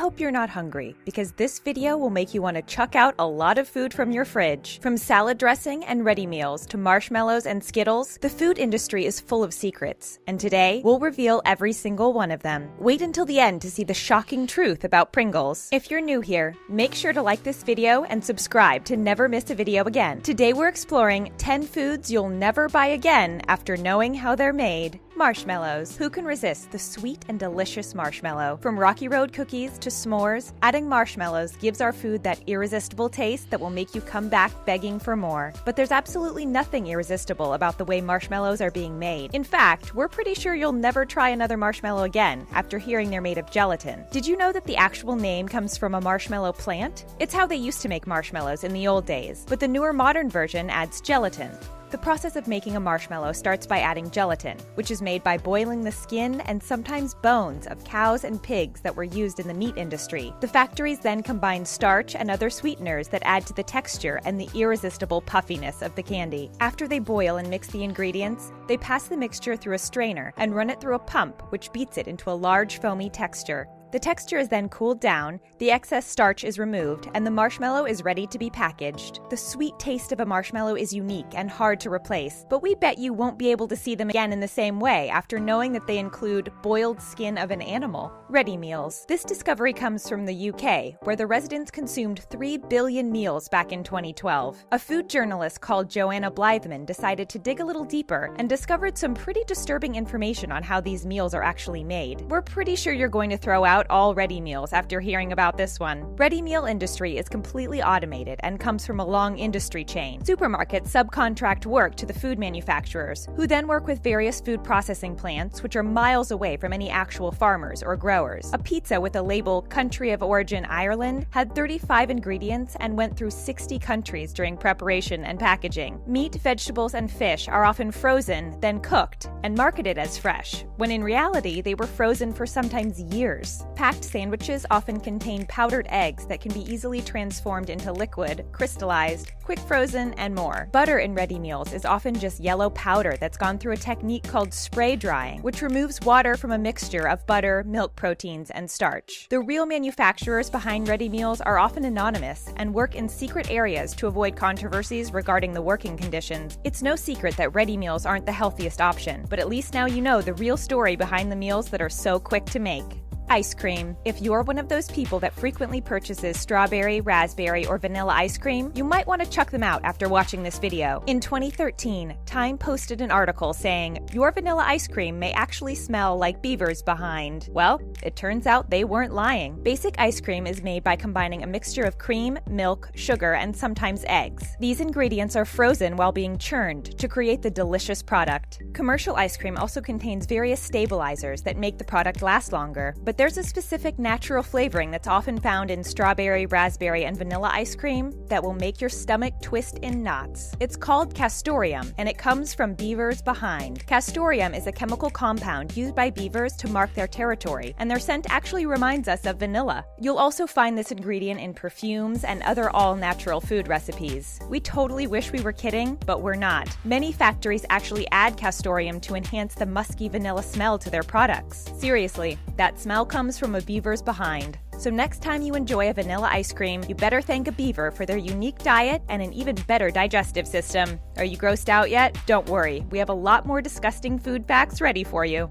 hope you're not hungry, because this video will make you want to chuck out a lot of food from your fridge. From salad dressing and ready meals to marshmallows and Skittles, the food industry is full of secrets, and today we'll reveal every single one of them. Wait until the end to see the shocking truth about Pringles. If you're new here, make sure to like this video and subscribe to never miss a video again. Today we're exploring 10 foods you'll never buy again after knowing how they're made. Marshmallows. Who can resist the sweet and delicious marshmallow? From Rocky Road cookies to s'mores, adding marshmallows gives our food that irresistible taste that will make you come back begging for more. But there's absolutely nothing irresistible about the way marshmallows are being made. In fact, we're pretty sure you'll never try another marshmallow again after hearing they're made of gelatin. Did you know that the actual name comes from a marshmallow plant? It's how they used to make marshmallows in the old days, but the newer modern version adds gelatin. The process of making a marshmallow starts by adding gelatin, which is made by boiling the skin and sometimes bones of cows and pigs that were used in the meat industry. The factories then combine starch and other sweeteners that add to the texture and the irresistible puffiness of the candy. After they boil and mix the ingredients, they pass the mixture through a strainer and run it through a pump, which beats it into a large foamy texture. The texture is then cooled down, the excess starch is removed, and the marshmallow is ready to be packaged. The sweet taste of a marshmallow is unique and hard to replace, but we bet you won't be able to see them again in the same way after knowing that they include boiled skin of an animal. Ready meals. This discovery comes from the UK, where the residents consumed 3 billion meals back in 2012. A food journalist called Joanna Blythman decided to dig a little deeper and discovered some pretty disturbing information on how these meals are actually made. We're pretty sure you're going to throw out all ready meals after hearing about this one. Ready meal industry is completely automated and comes from a long industry chain. Supermarkets subcontract work to the food manufacturers, who then work with various food processing plants which are miles away from any actual farmers or growers. A pizza with a label Country of Origin Ireland had 35 ingredients and went through 60 countries during preparation and packaging. Meat, vegetables, and fish are often frozen, then cooked, and marketed as fresh, when in reality they were frozen for sometimes years. Packed sandwiches often contain powdered eggs that can be easily transformed into liquid, crystallized, quick frozen, and more. Butter in ready meals is often just yellow powder that's gone through a technique called spray drying, which removes water from a mixture of butter, milk proteins, and starch. The real manufacturers behind ready meals are often anonymous and work in secret areas to avoid controversies regarding the working conditions. It's no secret that ready meals aren't the healthiest option, but at least now you know the real story behind the meals that are so quick to make. Ice cream. If you're one of those people that frequently purchases strawberry, raspberry, or vanilla ice cream, you might want to chuck them out after watching this video. In 2013, Time posted an article saying, "Your vanilla ice cream may actually smell like beavers behind." Well, it turns out they weren't lying. Basic ice cream is made by combining a mixture of cream, milk, sugar, and sometimes eggs. These ingredients are frozen while being churned to create the delicious product. Commercial ice cream also contains various stabilizers that make the product last longer, but there's a specific natural flavoring that's often found in strawberry, raspberry, and vanilla ice cream that will make your stomach twist in knots. It's called castoreum, and it comes from beavers behind. Castoreum is a chemical compound used by beavers to mark their territory, and their scent actually reminds us of vanilla. You'll also find this ingredient in perfumes and other all-natural food recipes. We totally wish we were kidding, but we're not. Many factories actually add castoreum to enhance the musky vanilla smell to their products. Seriously, that smell comes from a beaver's behind. So next time you enjoy a vanilla ice cream, you better thank a beaver for their unique diet and an even better digestive system. Are you grossed out yet? Don't worry, we have a lot more disgusting food facts ready for you.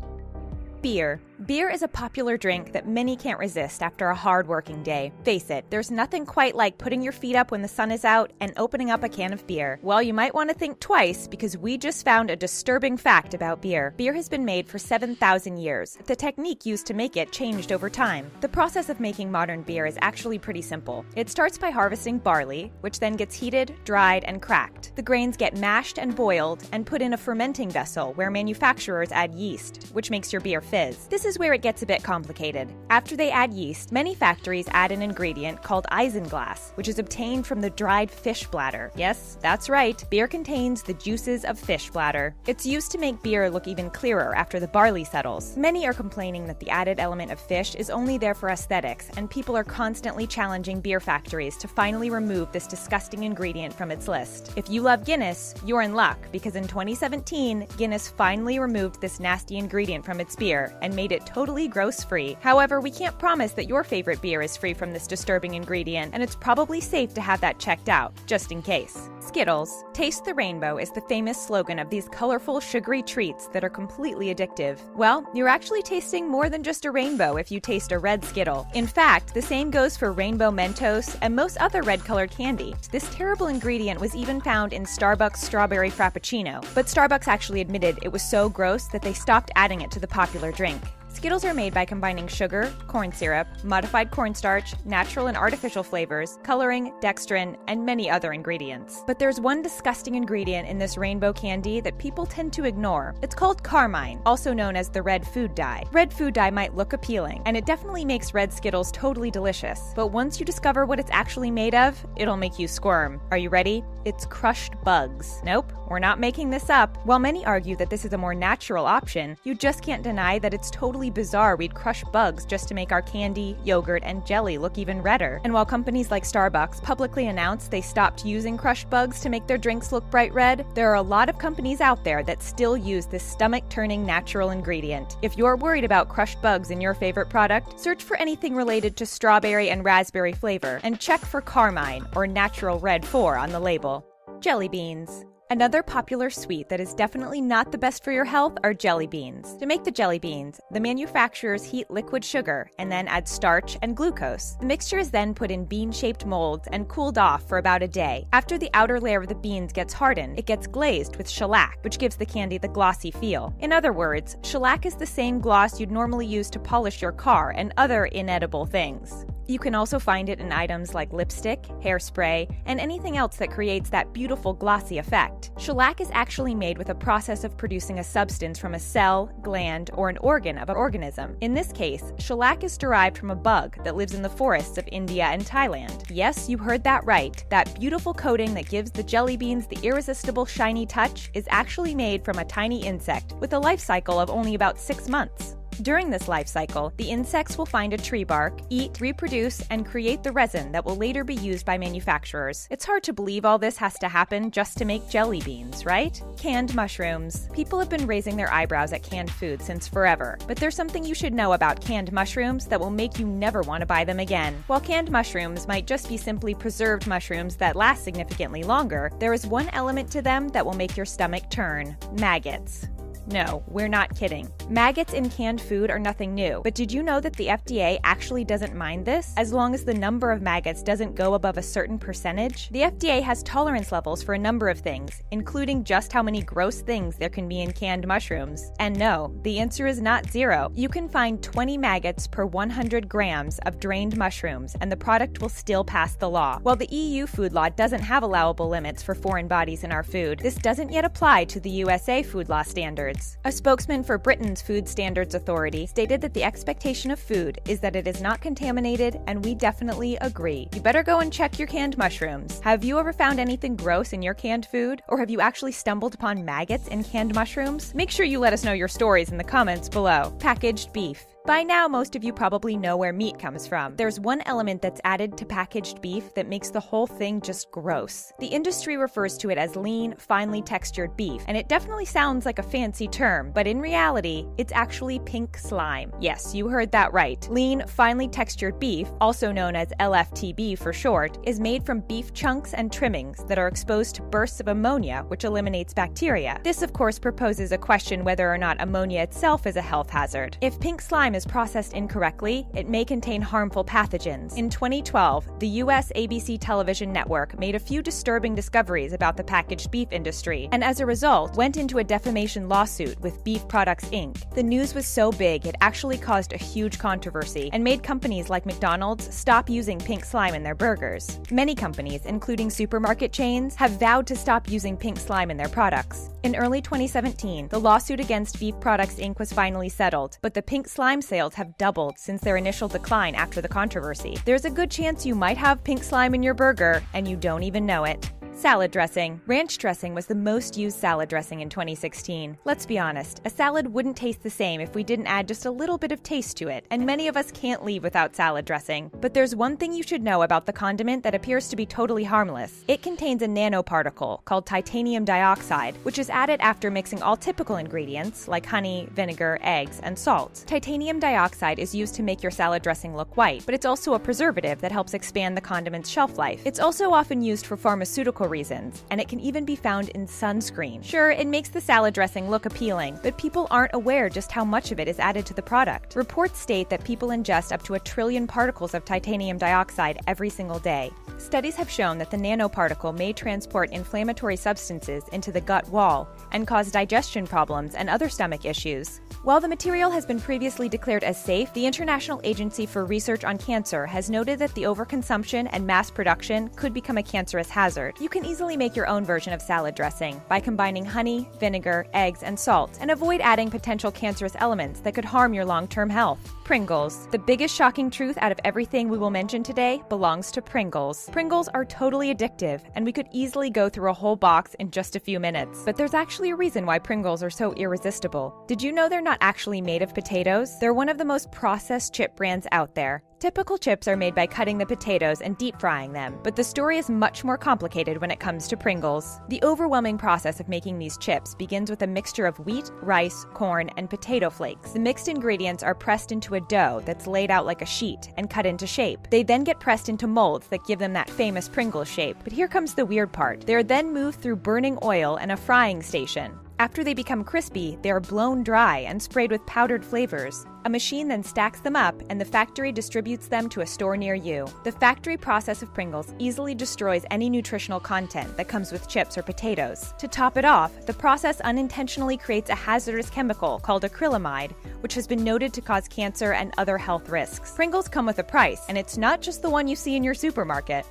Beer. Beer is a popular drink that many can't resist after a hard working day. Face it, there's nothing quite like putting your feet up when the sun is out and opening up a can of beer. Well, you might want to think twice because we just found a disturbing fact about beer. Beer has been made for 7,000 years. The technique used to make it changed over time. The process of making modern beer is actually pretty simple. It starts by harvesting barley, which then gets heated, dried, and cracked. The grains get mashed and boiled and put in a fermenting vessel where manufacturers add yeast, which makes your beer fizz. This is where it gets a bit complicated. After they add yeast, many factories add an ingredient called isinglass, which is obtained from the dried fish bladder. Yes, that's right, beer contains the juices of fish bladder. It's used to make beer look even clearer after the barley settles. Many are complaining that the added element of fish is only there for aesthetics, and people are constantly challenging beer factories to finally remove this disgusting ingredient from its list. If you love Guinness, you're in luck, because in 2017, Guinness finally removed this nasty ingredient from its beer. beer and made it totally gross-free. However, we can't promise that your favorite beer is free from this disturbing ingredient, and it's probably safe to have that checked out, just in case. Skittles. Taste the rainbow is the famous slogan of these colorful, sugary treats that are completely addictive. Well, you're actually tasting more than just a rainbow if you taste a red Skittle. In fact, the same goes for Rainbow Mentos and most other red-colored candy. This terrible ingredient was even found in Starbucks Strawberry Frappuccino, but Starbucks actually admitted it was so gross that they stopped adding it to the popular drink. Skittles are made by combining sugar, corn syrup, modified cornstarch, natural and artificial flavors, coloring, dextrin, and many other ingredients. But there's one disgusting ingredient in this rainbow candy that people tend to ignore. It's called carmine, also known as the red food dye. Red food dye might look appealing, and it definitely makes red Skittles totally delicious. But once you discover what it's actually made of, it'll make you squirm. Are you ready? It's crushed bugs. Nope, we're not making this up. While many argue that this is a more natural option, you just can't deny that it's totally bizarre we'd crush bugs just to make our candy, yogurt, and jelly look even redder. And while companies like Starbucks publicly announced they stopped using crushed bugs to make their drinks look bright red, there are a lot of companies out there that still use this stomach-turning natural ingredient. If you're worried about crushed bugs in your favorite product, search for anything related to strawberry and raspberry flavor, and check for carmine, or natural red 4 on the label. Jelly beans. Another popular sweet that is definitely not the best for your health are jelly beans. To make the jelly beans, the manufacturers heat liquid sugar and then add starch and glucose. The mixture is then put in bean-shaped molds and cooled off for about a day. After the outer layer of the beans gets hardened, it gets glazed with shellac, which gives the candy the glossy feel. In other words, shellac is the same gloss you'd normally use to polish your car and other inedible things. You can also find it in items like lipstick, hairspray, and anything else that creates that beautiful glossy effect. Shellac is actually made with a process of producing a substance from a cell, gland, or an organ of an organism. In this case, shellac is derived from a bug that lives in the forests of India and Thailand. Yes, you heard that right. That beautiful coating that gives the jelly beans the irresistible shiny touch is actually made from a tiny insect with a life cycle of only about 6 months. During this life cycle, the insects will find a tree bark, eat, reproduce, and create the resin that will later be used by manufacturers. It's hard to believe all this has to happen just to make jelly beans, right? Canned mushrooms. People have been raising their eyebrows at canned food since forever, but there's something you should know about canned mushrooms that will make you never want to buy them again. While canned mushrooms might just be simply preserved mushrooms that last significantly longer, there is one element to them that will make your stomach turn: maggots. No, we're not kidding. Maggots in canned food are nothing new, but did you know that the FDA actually doesn't mind this, as long as the number of maggots doesn't go above a certain percentage? The FDA has tolerance levels for a number of things, including just how many gross things there can be in canned mushrooms. And no, the answer is not 0. You can find 20 maggots per 100 grams of drained mushrooms, and the product will still pass the law. While the EU food law doesn't have allowable limits for foreign bodies in our food, this doesn't yet apply to the USA food law standards. A spokesman for Britain's Food Standards Authority stated that the expectation of food is that it is not contaminated, and we definitely agree. You better go and check your canned mushrooms. Have you ever found anything gross in your canned food? Or have you actually stumbled upon maggots in canned mushrooms? Make sure you let us know your stories in the comments below. Packaged beef. By now, most of you probably know where meat comes from. There's one element that's added to packaged beef that makes the whole thing just gross. The industry refers to it as lean, finely textured beef, and it definitely sounds like a fancy term, but in reality, it's actually pink slime. Yes, you heard that right. Lean, finely textured beef, also known as LFTB for short, is made from beef chunks and trimmings that are exposed to bursts of ammonia, which eliminates bacteria. This, of course, proposes a question whether or not ammonia itself is a health hazard. If pink slime is processed incorrectly, it may contain harmful pathogens. In 2012, the US ABC television network made a few disturbing discoveries about the packaged beef industry, and as a result, went into a defamation lawsuit with Beef Products Inc. The news was so big, it actually caused a huge controversy and made companies like McDonald's stop using pink slime in their burgers. Many companies, including supermarket chains, have vowed to stop using pink slime in their products. In early 2017, the lawsuit against Beef Products Inc. was finally settled, but the pink slime sales have doubled since their initial decline after the controversy. There's a good chance you might have pink slime in your burger and you don't even know it. Salad dressing. Ranch dressing was the most used salad dressing in 2016. Let's be honest, a salad wouldn't taste the same if we didn't add just a little bit of taste to it, and many of us can't leave without salad dressing. But there's one thing you should know about the condiment that appears to be totally harmless. It contains a nanoparticle called titanium dioxide, which is added after mixing all typical ingredients like honey, vinegar, eggs, and salt. Titanium dioxide is used to make your salad dressing look white, but it's also a preservative that helps expand the condiment's shelf life. It's also often used for pharmaceutical reasons, and it can even be found in sunscreen. Sure, it makes the salad dressing look appealing, but people aren't aware just how much of it is added to the product. Reports state that people ingest up to 1 trillion particles of titanium dioxide every single day. Studies have shown that the nanoparticle may transport inflammatory substances into the gut wall and cause digestion problems and other stomach issues. While the material has been previously declared as safe, the International Agency for Research on Cancer has noted that the overconsumption and mass production could become a cancerous hazard. You can easily make your own version of salad dressing by combining honey, vinegar, eggs, and salt, and avoid adding potential cancerous elements that could harm your long-term health. Pringles. The biggest shocking truth out of everything we will mention today belongs to Pringles. Pringles are totally addictive, and we could easily go through a whole box in just a few minutes. But there's actually a reason why Pringles are so irresistible. Did you know they're not actually made of potatoes? They're one of the most processed chip brands out there. Typical chips are made by cutting the potatoes and deep frying them, but the story is much more complicated when it comes to Pringles. The overwhelming process of making these chips begins with a mixture of wheat, rice, corn, and potato flakes. The mixed ingredients are pressed into a dough that's laid out like a sheet and cut into shape. They then get pressed into molds that give them that famous Pringles shape. But here comes the weird part. They are then moved through burning oil and a frying station. After they become crispy, they are blown dry and sprayed with powdered flavors. A machine then stacks them up, and the factory distributes them to a store near you. The factory process of Pringles easily destroys any nutritional content that comes with chips or potatoes. To top it off, the process unintentionally creates a hazardous chemical called acrylamide, which has been noted to cause cancer and other health risks. Pringles come with a price, and it's not just the one you see in your supermarket.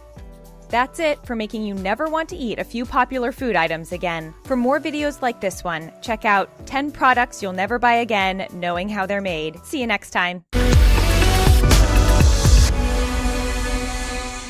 That's it for making you never want to eat a few popular food items again. For more videos like this one, check out 10 products you'll never buy again, knowing how they're made. See you next time.